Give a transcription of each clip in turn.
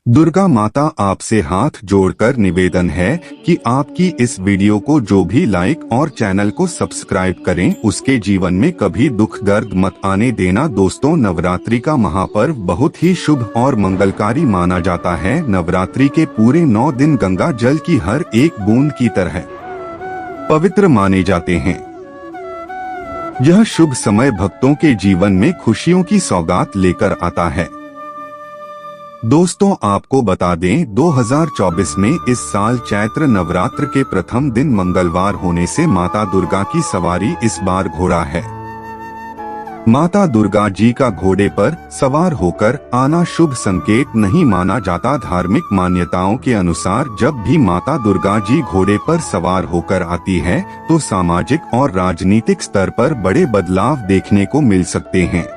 दुर्गा माता आपसे हाथ जोड़कर निवेदन है कि आपकी इस वीडियो को जो भी लाइक और चैनल को सब्सक्राइब करें, उसके जीवन में कभी दुख दर्द मत आने देना। दोस्तों, नवरात्रि का महापर्व बहुत ही शुभ और मंगलकारी माना जाता है। नवरात्रि के पूरे 9 दिन गंगा जल की हर एक बूंद की तरह पवित्र माने जाते हैं। यह शुभ समय भक्तों के जीवन में खुशियों की सौगात लेकर आता है। दोस्तों, आपको बता दें, 2024 में इस साल चैत्र नवरात्र के प्रथम दिन मंगलवार होने से माता दुर्गा की सवारी इस बार घोड़ा है। माता दुर्गा जी का घोड़े पर सवार होकर आना शुभ संकेत नहीं माना जाता। धार्मिक मान्यताओं के अनुसार जब भी माता दुर्गा जी घोड़े पर सवार होकर आती है तो सामाजिक और राजनीतिक स्तर पर बड़े बदलाव देखने को मिल सकते हैं।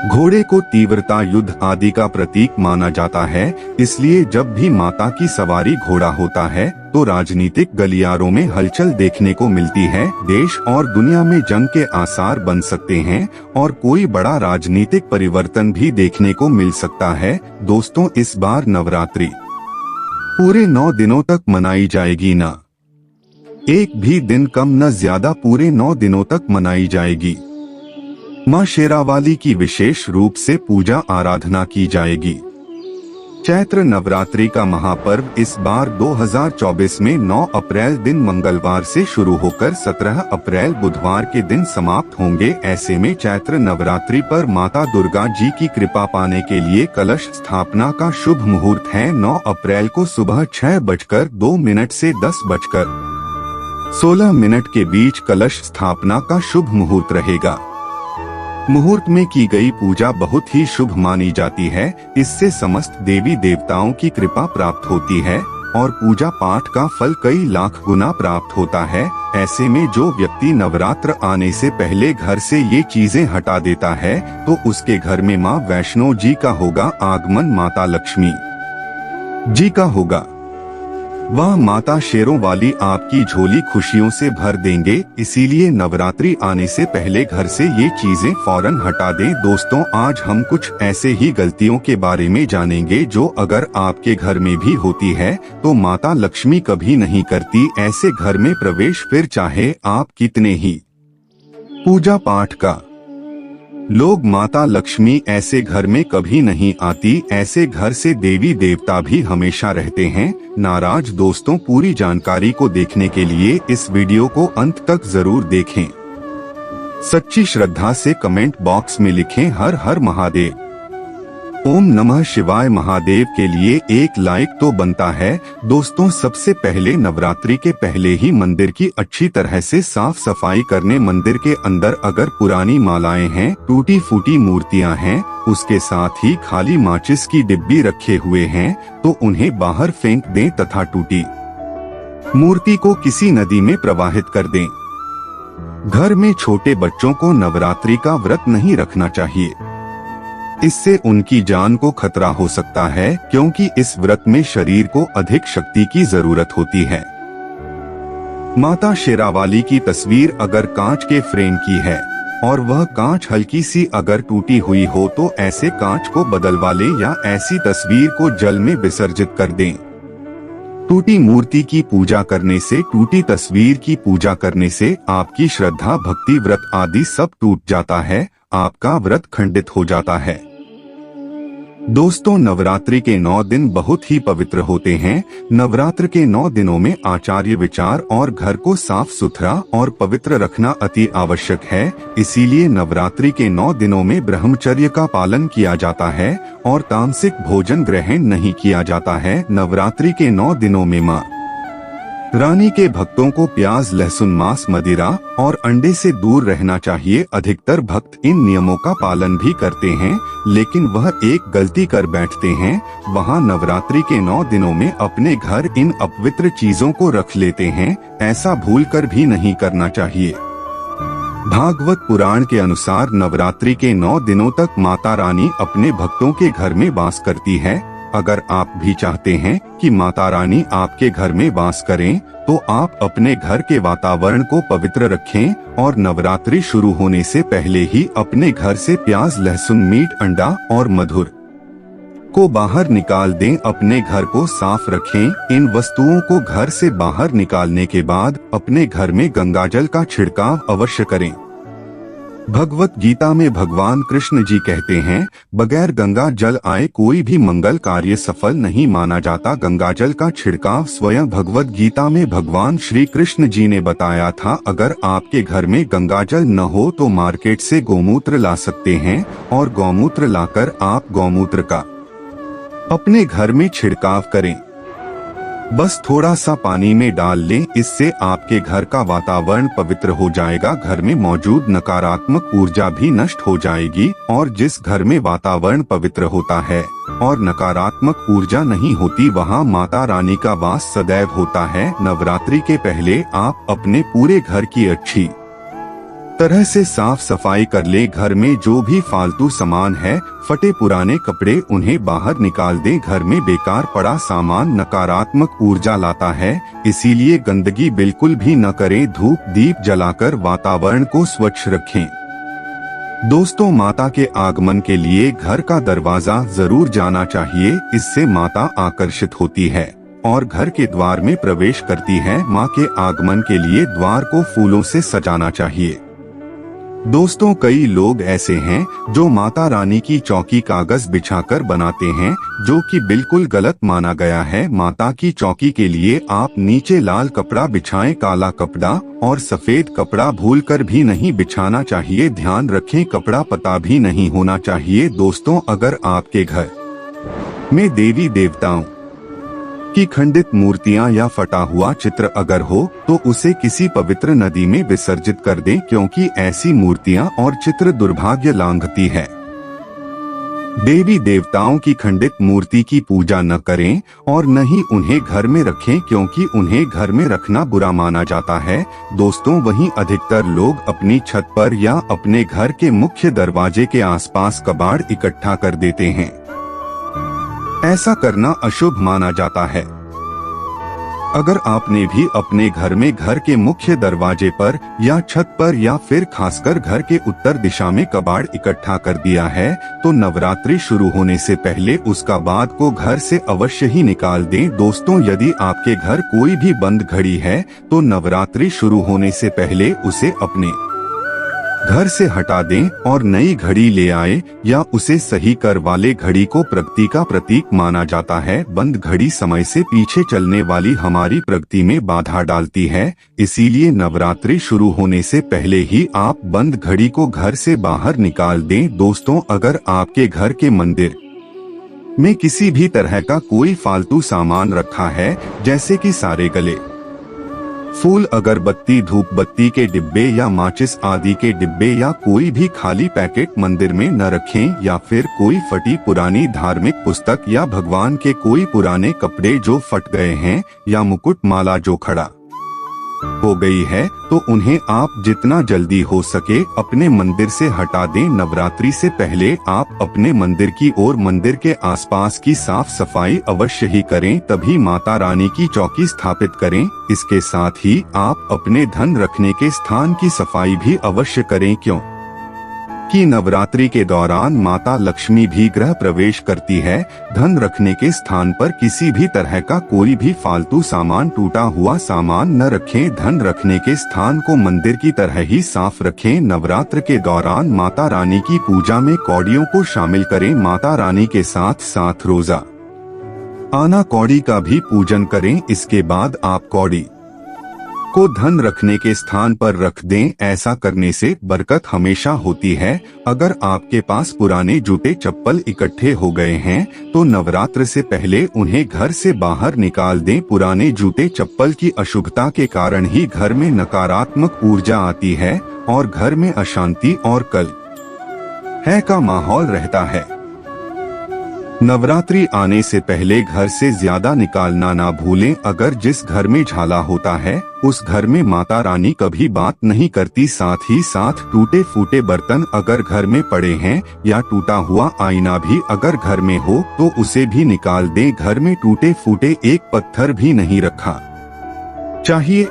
घोड़े को तीव्रता, युद्ध आदि का प्रतीक माना जाता है, इसलिए जब भी माता की सवारी घोड़ा होता है तो राजनीतिक गलियारों में हलचल देखने को मिलती है। देश और दुनिया में जंग के आसार बन सकते हैं और कोई बड़ा राजनीतिक परिवर्तन भी देखने को मिल सकता है। दोस्तों, इस बार नवरात्रि पूरे 9 दिनों तक मनाई जाएगी। न एक भी दिन कम न ज्यादा, पूरे 9 दिनों तक मनाई जाएगी। मां शेरावाली की विशेष रूप से पूजा आराधना की जाएगी। चैत्र नवरात्रि का महापर्व इस बार 2024 में 9 अप्रैल दिन मंगलवार से शुरू होकर 17 अप्रैल बुधवार के दिन समाप्त होंगे। ऐसे में चैत्र नवरात्रि पर माता दुर्गा जी की कृपा पाने के लिए कलश स्थापना का शुभ मुहूर्त है। 9 अप्रैल को सुबह 6:02 से 10:16 के बीच कलश स्थापना का शुभ मुहूर्त रहेगा। मुहूर्त में की गई पूजा बहुत ही शुभ मानी जाती है। इससे समस्त देवी देवताओं की कृपा प्राप्त होती है और पूजा पाठ का फल कई लाख गुना प्राप्त होता है। ऐसे में जो व्यक्ति नवरात्र आने से पहले घर से ये चीजें हटा देता है तो उसके घर में मां वैष्णो जी का होगा आगमन, माता लक्ष्मी जी का होगा। वह माता शेरों वाली आपकी झोली खुशियों से भर देंगे। इसीलिए नवरात्रि आने से पहले घर से ये चीजें फौरन हटा दें। दोस्तों, आज हम कुछ ऐसे ही गलतियों के बारे में जानेंगे जो अगर आपके घर में भी होती है तो माता लक्ष्मी कभी नहीं करती ऐसे घर में प्रवेश, फिर चाहे आप कितने ही पूजा पाठ का लोग, माता लक्ष्मी ऐसे घर में कभी नहीं आती। ऐसे घर से देवी देवता भी हमेशा रहते हैं नाराज। दोस्तों, पूरी जानकारी को देखने के लिए इस वीडियो को अंत तक जरूर देखें। सच्ची श्रद्धा से कमेंट बॉक्स में लिखें हर हर महादेव। ओम नमः शिवाय। महादेव के लिए एक लाइक तो बनता है। दोस्तों, सबसे पहले नवरात्रि के पहले ही मंदिर की अच्छी तरह से साफ सफाई करने। मंदिर के अंदर अगर पुरानी मालाएं हैं, टूटी फूटी मूर्तियां हैं, उसके साथ ही खाली माचिस की डिब्बी रखे हुए हैं तो उन्हें बाहर फेंक दें तथा टूटी मूर्ति को किसी नदी में प्रवाहित कर दें। घर में छोटे बच्चों को नवरात्रि का व्रत नहीं रखना चाहिए, इससे उनकी जान को खतरा हो सकता है, क्योंकि इस व्रत में शरीर को अधिक शक्ति की जरूरत होती है। माता शेरावाली की तस्वीर अगर कांच के फ्रेम की है और वह कांच हल्की सी अगर टूटी हुई हो तो ऐसे कांच को बदलवा लें या ऐसी तस्वीर को जल में विसर्जित कर दें। टूटी मूर्ति की पूजा करने से, टूटी तस्वीर की पूजा करने से आपकी श्रद्धा, भक्ति, व्रत आदि सब टूट जाता है, आपका व्रत खंडित हो जाता है। दोस्तों, नवरात्रि के 9 दिन बहुत ही पवित्र होते हैं। नवरात्र के 9 दिनों में आचार्य विचार और घर को साफ सुथरा और पवित्र रखना अति आवश्यक है। इसीलिए नवरात्रि के 9 दिनों में ब्रह्मचर्य का पालन किया जाता है और तामसिक भोजन ग्रहण नहीं किया जाता है। नवरात्रि के 9 दिनों में मां रानी के भक्तों को प्याज, लहसुन, मांस, मदिरा और अंडे से दूर रहना चाहिए। अधिकतर भक्त इन नियमों का पालन भी करते हैं, लेकिन वह एक गलती कर बैठते हैं। वहां नवरात्रि के 9 दिनों में अपने घर इन अपवित्र चीजों को रख लेते हैं। ऐसा भूलकर भी नहीं करना चाहिए। भागवत पुराण के अनुसार नवरात्रि के 9 दिनों तक माता रानी अपने भक्तों के घर में वास करती है। अगर आप भी चाहते हैं कि माता रानी आपके घर में वास करें तो आप अपने घर के वातावरण को पवित्र रखें और नवरात्रि शुरू होने से पहले ही अपने घर से प्याज, लहसुन, मीट, अंडा और मधुर को बाहर निकाल दें। अपने घर को साफ रखें। इन वस्तुओं को घर से बाहर निकालने के बाद अपने घर में गंगाजल का छिड़काव अवश्य करें। भगवत गीता में भगवान कृष्ण जी कहते हैं, बगैर गंगा जल आए कोई भी मंगल कार्य सफल नहीं माना जाता। गंगाजल का छिड़काव स्वयं भगवत गीता में भगवान श्री कृष्ण जी ने बताया था। अगर आपके घर में गंगाजल न हो तो मार्केट से गौमूत्र ला सकते हैं और गौमूत्र लाकर आप गौमूत्र का अपने घर में छिड़काव करें। बस थोड़ा सा पानी में डाल लें, इससे आपके घर का वातावरण पवित्र हो जाएगा। घर में मौजूद नकारात्मक ऊर्जा भी नष्ट हो जाएगी और जिस घर में वातावरण पवित्र होता है और नकारात्मक ऊर्जा नहीं होती, वहां माता रानी का वास सदैव होता है। नवरात्रि के पहले आप अपने पूरे घर की अच्छी तरह से साफ सफाई कर ले। घर में जो भी फालतू सामान है, फटे पुराने कपड़े, उन्हें बाहर निकाल दें। घर में बेकार पड़ा सामान नकारात्मक ऊर्जा लाता है, इसीलिए गंदगी बिल्कुल भी न करें। धूप दीप जलाकर वातावरण को स्वच्छ रखें। दोस्तों, माता के आगमन के लिए घर का दरवाजा जरूर जाना चाहिए, इससे माता आकर्षित होती है और घर के द्वार में प्रवेश करती है। माँ के आगमन के लिए द्वार को फूलों से सजाना चाहिए। दोस्तों, कई लोग ऐसे हैं जो माता रानी की चौकी कागज बिछाकर बनाते हैं, जो कि बिल्कुल गलत माना गया है। माता की चौकी के लिए आप नीचे लाल कपड़ा बिछाएं, काला कपड़ा और सफेद कपड़ा भूलकर भी नहीं बिछाना चाहिए। ध्यान रखें, कपड़ा पता भी नहीं होना चाहिए। दोस्तों, अगर आपके घर में देवी देवताओं की खंडित मूर्तियां या फटा हुआ चित्र अगर हो तो उसे किसी पवित्र नदी में विसर्जित कर दें, क्योंकि ऐसी मूर्तियां और चित्र दुर्भाग्य लांघती है। देवी देवताओं की खंडित मूर्ति की पूजा न करें और न ही उन्हें घर में रखें, क्योंकि उन्हें घर में रखना बुरा माना जाता है। दोस्तों, वहीं अधिकतर लोग अपनी छत पर या अपने घर के मुख्य दरवाजे के आसपास कबाड़ इकट्ठा कर देते हैं। ऐसा करना अशुभ माना जाता है। अगर आपने भी अपने घर में घर के मुख्य दरवाजे पर या छत पर या फिर खासकर घर के उत्तर दिशा में कबाड़ इकट्ठा कर दिया है, तो नवरात्रि शुरू होने से पहले उस कबाड़ को घर से अवश्य ही निकाल दें। दोस्तों, यदि आपके घर कोई भी बंद घड़ी है तो नवरात्रि शुरू होने से पहले उसे अपने घर से हटा दें और नई घड़ी ले आए या उसे सही करवा ले। घड़ी को प्रगति का प्रतीक माना जाता है। बंद घड़ी समय से पीछे चलने वाली हमारी प्रगति में बाधा डालती है, इसीलिए नवरात्रि शुरू होने से पहले ही आप बंद घड़ी को घर से बाहर निकाल दें। दोस्तों, अगर आपके घर के मंदिर में किसी भी तरह का कोई फालतू सामान रखा है, जैसे कि सारे गले फूल, अगरबत्ती, धूप बत्ती के डिब्बे या माचिस आदि के डिब्बे या कोई भी खाली पैकेट मंदिर में न रखें, या फिर कोई फटी पुरानी धार्मिक पुस्तक या भगवान के कोई पुराने कपड़े जो फट गए हैं या मुकुट माला जो खड़ा हो गई है, तो उन्हें आप जितना जल्दी हो सके अपने मंदिर से हटा दें। नवरात्रि से पहले आप अपने मंदिर की और मंदिर के आसपास की साफ सफाई अवश्य ही करें, तभी माता रानी की चौकी स्थापित करें। इसके साथ ही आप अपने धन रखने के स्थान की सफाई भी अवश्य करें, कि नवरात्रि के दौरान माता लक्ष्मी भी गृह प्रवेश करती है। धन रखने के स्थान पर किसी भी तरह का कोई भी फालतू सामान, टूटा हुआ सामान न रखें। धन रखने के स्थान को मंदिर की तरह ही साफ रखें। नवरात्र के दौरान माता रानी की पूजा में कौड़ियों को शामिल करें। माता रानी के साथ साथ रोजा आना कौड़ी का भी पूजन करें। इसके बाद आप कौड़ी को धन रखने के स्थान पर रख दें। ऐसा करने से बरकत हमेशा होती है। अगर आपके पास पुराने जूते चप्पल इकट्ठे हो गए हैं तो नवरात्र से पहले उन्हें घर से बाहर निकाल दें। पुराने जूते चप्पल की अशुभता के कारण ही घर में नकारात्मक ऊर्जा आती है और घर में अशांति और कलह का माहौल रहता है। नवरात्रि आने से पहले घर से ज्यादा निकालना ना भूलें। अगर जिस घर में झाला होता है उस घर में माता रानी कभी बात नहीं करती। साथ ही साथ टूटे फूटे बर्तन अगर घर में पड़े हैं या टूटा हुआ आईना भी अगर घर में हो तो उसे भी निकाल दें। घर में टूटे फूटे एक पत्थर भी नहीं रखा चाहिए,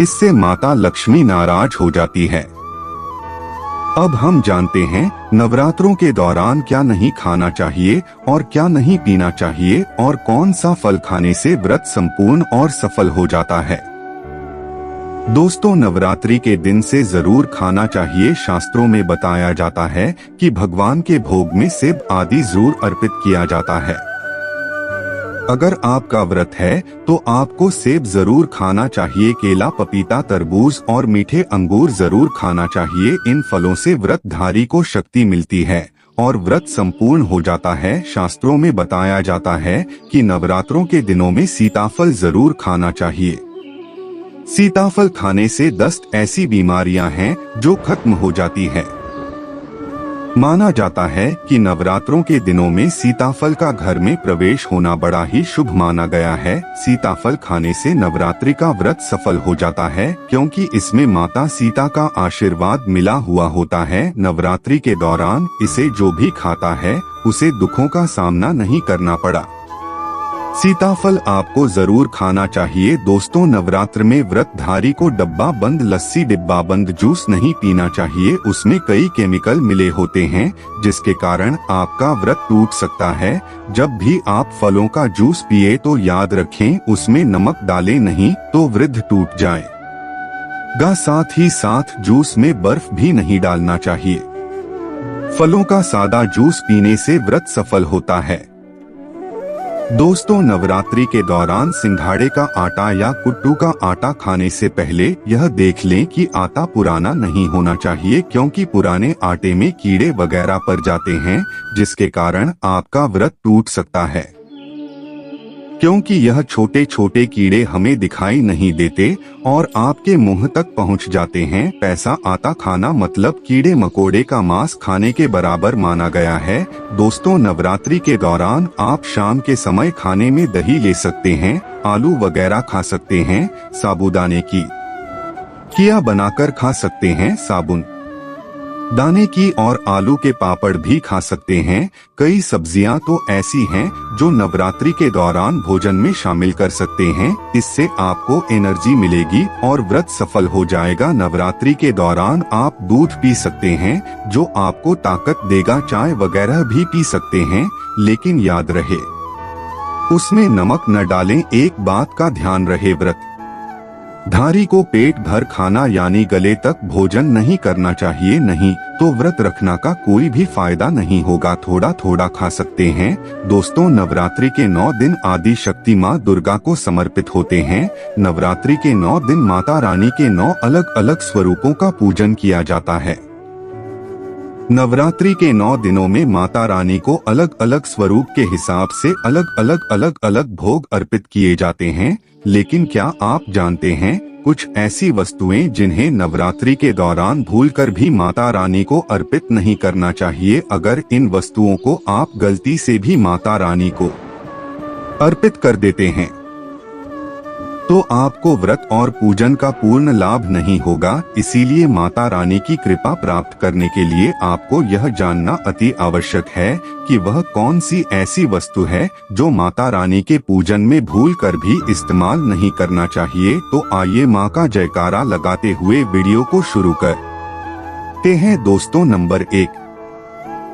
इससे माता लक्ष्मी नाराज हो जाती है। अब हम जानते हैं नवरात्रों के दौरान क्या नहीं खाना चाहिए और क्या नहीं पीना चाहिए और कौन सा फल खाने से व्रत संपूर्ण और सफल हो जाता है। दोस्तों, नवरात्रि के दिन से जरूर खाना चाहिए। शास्त्रों में बताया जाता है कि भगवान के भोग में सेब आदि जरूर अर्पित किया जाता है। अगर आपका व्रत है तो आपको सेब जरूर खाना चाहिए। केला, पपीता, तरबूज और मीठे अंगूर जरूर खाना चाहिए। इन फलों से व्रतधारी को शक्ति मिलती है और व्रत संपूर्ण हो जाता है। शास्त्रों में बताया जाता है कि नवरात्रों के दिनों में सीताफल जरूर खाना चाहिए। सीताफल खाने से दस्त ऐसी बीमारियां हैं जो खत्म हो जाती है। माना जाता है कि नवरात्रों के दिनों में सीताफल का घर में प्रवेश होना बड़ा ही शुभ माना गया है। सीताफल खाने से नवरात्रि का व्रत सफल हो जाता है, क्योंकि इसमें माता सीता का आशीर्वाद मिला हुआ होता है। नवरात्रि के दौरान इसे जो भी खाता है उसे दुखों का सामना नहीं करना पड़ा। सीताफल आपको जरूर खाना चाहिए। दोस्तों, नवरात्र में व्रतधारी को डब्बा बंद लस्सी, डिब्बा बंद जूस नहीं पीना चाहिए। उसमें कई केमिकल मिले होते हैं जिसके कारण आपका व्रत टूट सकता है। जब भी आप फलों का जूस पिए तो याद रखें उसमें नमक डालें नहीं तो व्रत टूट जाएगा। साथ ही साथ जूस में बर्फ भी नहीं डालना चाहिए। फलों का सादा जूस पीने से व्रत सफल होता है। दोस्तों, नवरात्रि के दौरान सिंघाड़े का आटा या कुट्टू का आटा खाने से पहले यह देख लें कि आटा पुराना नहीं होना चाहिए, क्योंकि पुराने आटे में कीड़े वगैरह पड़ जाते हैं जिसके कारण आपका व्रत टूट सकता है। क्योंकि यह छोटे छोटे कीड़े हमें दिखाई नहीं देते और आपके मुंह तक पहुंच जाते हैं। पैसा आटा खाना मतलब कीड़े मकोड़े का मांस खाने के बराबर माना गया है। दोस्तों, नवरात्रि के दौरान आप शाम के समय खाने में दही ले सकते हैं, आलू वगैरह खा सकते हैं, साबूदाने की खिया बनाकर खा सकते हैं, साबुन दाने की और आलू के पापड़ भी खा सकते हैं। कई सब्जियां तो ऐसी हैं जो नवरात्रि के दौरान भोजन में शामिल कर सकते हैं। इससे आपको एनर्जी मिलेगी और व्रत सफल हो जाएगा। नवरात्रि के दौरान आप दूध पी सकते हैं जो आपको ताकत देगा। चाय वगैरह भी पी सकते हैं, लेकिन याद रहे उसमें नमक न डालें। एक बात का ध्यान रहे, व्रत धारी को पेट भर खाना यानी गले तक भोजन नहीं करना चाहिए, नहीं तो व्रत रखना का कोई भी फायदा नहीं होगा। थोड़ा थोड़ा खा सकते हैं। दोस्तों, नवरात्रि के 9 दिन आदि शक्ति माँ दुर्गा को समर्पित होते हैं। नवरात्रि के 9 दिन माता रानी के 9 अलग अलग स्वरूपों का पूजन किया जाता है। नवरात्रि के 9 दिनों में माता रानी को अलग अलग स्वरूप के हिसाब से अलग अलग भोग अर्पित किए जाते हैं। लेकिन क्या आप जानते हैं कुछ ऐसी वस्तुएं जिन्हें नवरात्रि के दौरान भूलकर भी माता रानी को अर्पित नहीं करना चाहिए। अगर इन वस्तुओं को आप गलती से भी माता रानी को अर्पित कर देते हैं तो आपको व्रत और पूजन का पूर्ण लाभ नहीं होगा। इसीलिए माता रानी की कृपा प्राप्त करने के लिए आपको यह जानना अति आवश्यक है कि वह कौन सी ऐसी वस्तु है जो माता रानी के पूजन में भूलकर भी इस्तेमाल नहीं करना चाहिए। तो आइए माँ का जयकारा लगाते हुए वीडियो को शुरू करते हैं। दोस्तों, नंबर 1,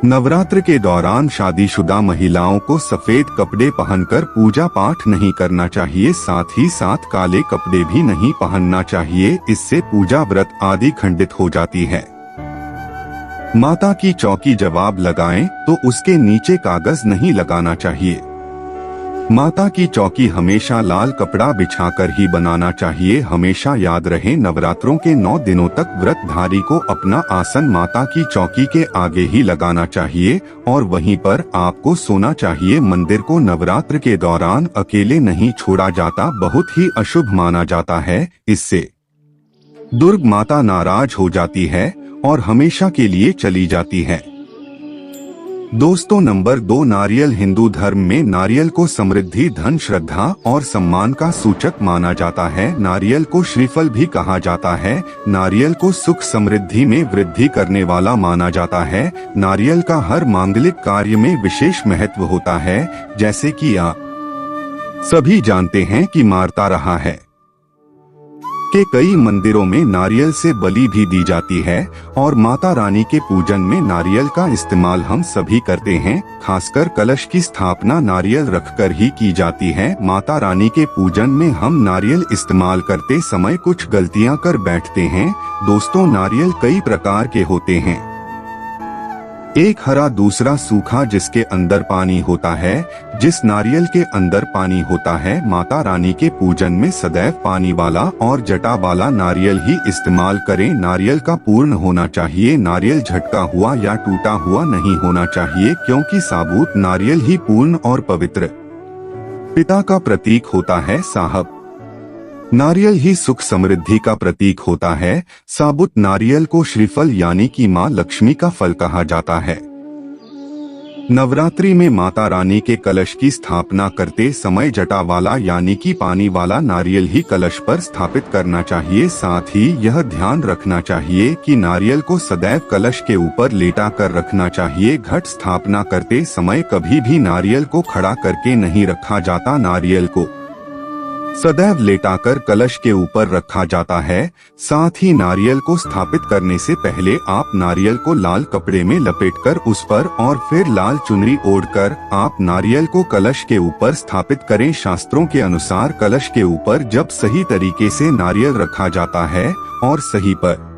नवरात्र के दौरान शादीशुदा महिलाओं को सफेद कपड़े पहनकर पूजा पाठ नहीं करना चाहिए। साथ ही साथ काले कपड़े भी नहीं पहनना चाहिए, इससे पूजा व्रत आदि खंडित हो जाती है। माता की चौकी जवाब लगाएं तो उसके नीचे कागज नहीं लगाना चाहिए। माता की चौकी हमेशा लाल कपड़ा बिछाकर ही बनाना चाहिए। हमेशा याद रहे, नवरात्रों के 9 दिनों तक व्रतधारी को अपना आसन माता की चौकी के आगे ही लगाना चाहिए और वहीं पर आपको सोना चाहिए। मंदिर को नवरात्र के दौरान अकेले नहीं छोड़ा जाता, बहुत ही अशुभ माना जाता है। इससे दुर्गा माता नाराज हो जाती है और हमेशा के लिए चली जाती है। दोस्तों, नंबर 2, नारियल। हिंदू धर्म में नारियल को समृद्धि, धन, श्रद्धा और सम्मान का सूचक माना जाता है। नारियल को श्रीफल भी कहा जाता है। नारियल को सुख समृद्धि में वृद्धि करने वाला माना जाता है। नारियल का हर मांगलिक कार्य में विशेष महत्व होता है। जैसे कि आप सभी जानते हैं कि मारता रहा है के कई मंदिरों में नारियल से बलि भी दी जाती है और माता रानी के पूजन में नारियल का इस्तेमाल हम सभी करते हैं। खासकर कलश की स्थापना नारियल रखकर ही की जाती है। माता रानी के पूजन में हम नारियल इस्तेमाल करते समय कुछ गलतियां कर बैठते हैं। दोस्तों, नारियल कई प्रकार के होते हैं, एक हरा, दूसरा सूखा जिसके अंदर पानी होता है। जिस नारियल के अंदर पानी होता है, माता रानी के पूजन में सदैव पानी वाला और जटा वाला नारियल ही इस्तेमाल करें। नारियल का पूर्ण होना चाहिए, नारियल झटका हुआ या टूटा हुआ नहीं होना चाहिए, क्योंकि साबुत नारियल ही पूर्ण और पवित्र पिता का प्रतीक होता है। साहब नारियल ही सुख समृद्धि का प्रतीक होता है। साबुत नारियल को श्रीफल यानी कि मां लक्ष्मी का फल कहा जाता है। नवरात्रि में माता रानी के कलश की स्थापना करते समय जटा वाला यानी कि पानी वाला नारियल ही कलश पर स्थापित करना चाहिए। साथ ही यह ध्यान रखना चाहिए कि नारियल को सदैव कलश के ऊपर लेटा कर रखना चाहिए। घट स्थापना करते समय कभी भी नारियल को खड़ा करके नहीं रखा जाता, नारियल को सदैव लेटाकर कलश के ऊपर रखा जाता है। साथ ही नारियल को स्थापित करने से पहले आप नारियल को लाल कपड़े में लपेटकर उस पर और फिर लाल चुनरी ओढ़कर आप नारियल को कलश के ऊपर स्थापित करें। शास्त्रों के अनुसार कलश के ऊपर जब सही तरीके से नारियल रखा जाता है और सही पर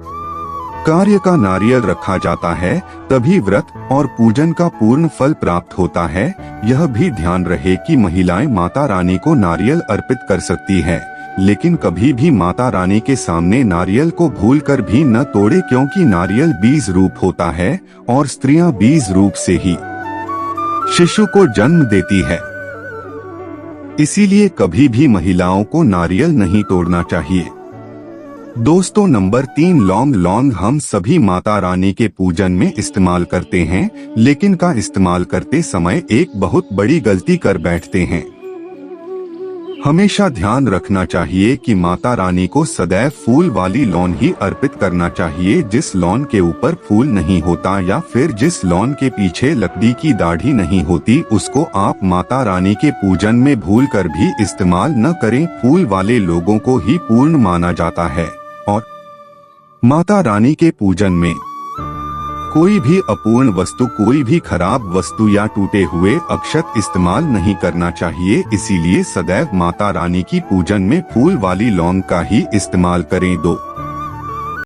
कार्य का नारियल रखा जाता है, तभी व्रत और पूजन का पूर्ण फल प्राप्त होता है। यह भी ध्यान रहे कि महिलाएं माता रानी को नारियल अर्पित कर सकती है, लेकिन कभी भी माता रानी के सामने नारियल को भूलकर भी न तोड़े, क्योंकि नारियल बीज रूप होता है और स्त्रियां बीज रूप से ही शिशु को जन्म देती है। इसीलिए कभी भी महिलाओं को नारियल नहीं तोड़ना चाहिए। दोस्तों, नंबर 3, लौंग। लौंग हम सभी माता रानी के पूजन में इस्तेमाल करते हैं, लेकिन का इस्तेमाल करते समय एक बहुत बड़ी गलती कर बैठते हैं। हमेशा ध्यान रखना चाहिए कि माता रानी को सदैव फूल वाली लौन ही अर्पित करना चाहिए। जिस लौन के ऊपर फूल नहीं होता या फिर जिस लौन के पीछे लकड़ी की दाढ़ी नहीं होती, उसको आप माता रानी के पूजन में भूलकर भी इस्तेमाल न करें। फूल वाले लोगों को ही पूर्ण माना जाता है और माता रानी के पूजन में कोई भी अपूर्ण वस्तु, कोई भी खराब वस्तु या टूटे हुए अक्षत इस्तेमाल नहीं करना चाहिए। इसीलिए सदैव माता रानी की पूजन में फूल वाली लौंग का ही इस्तेमाल करें। 2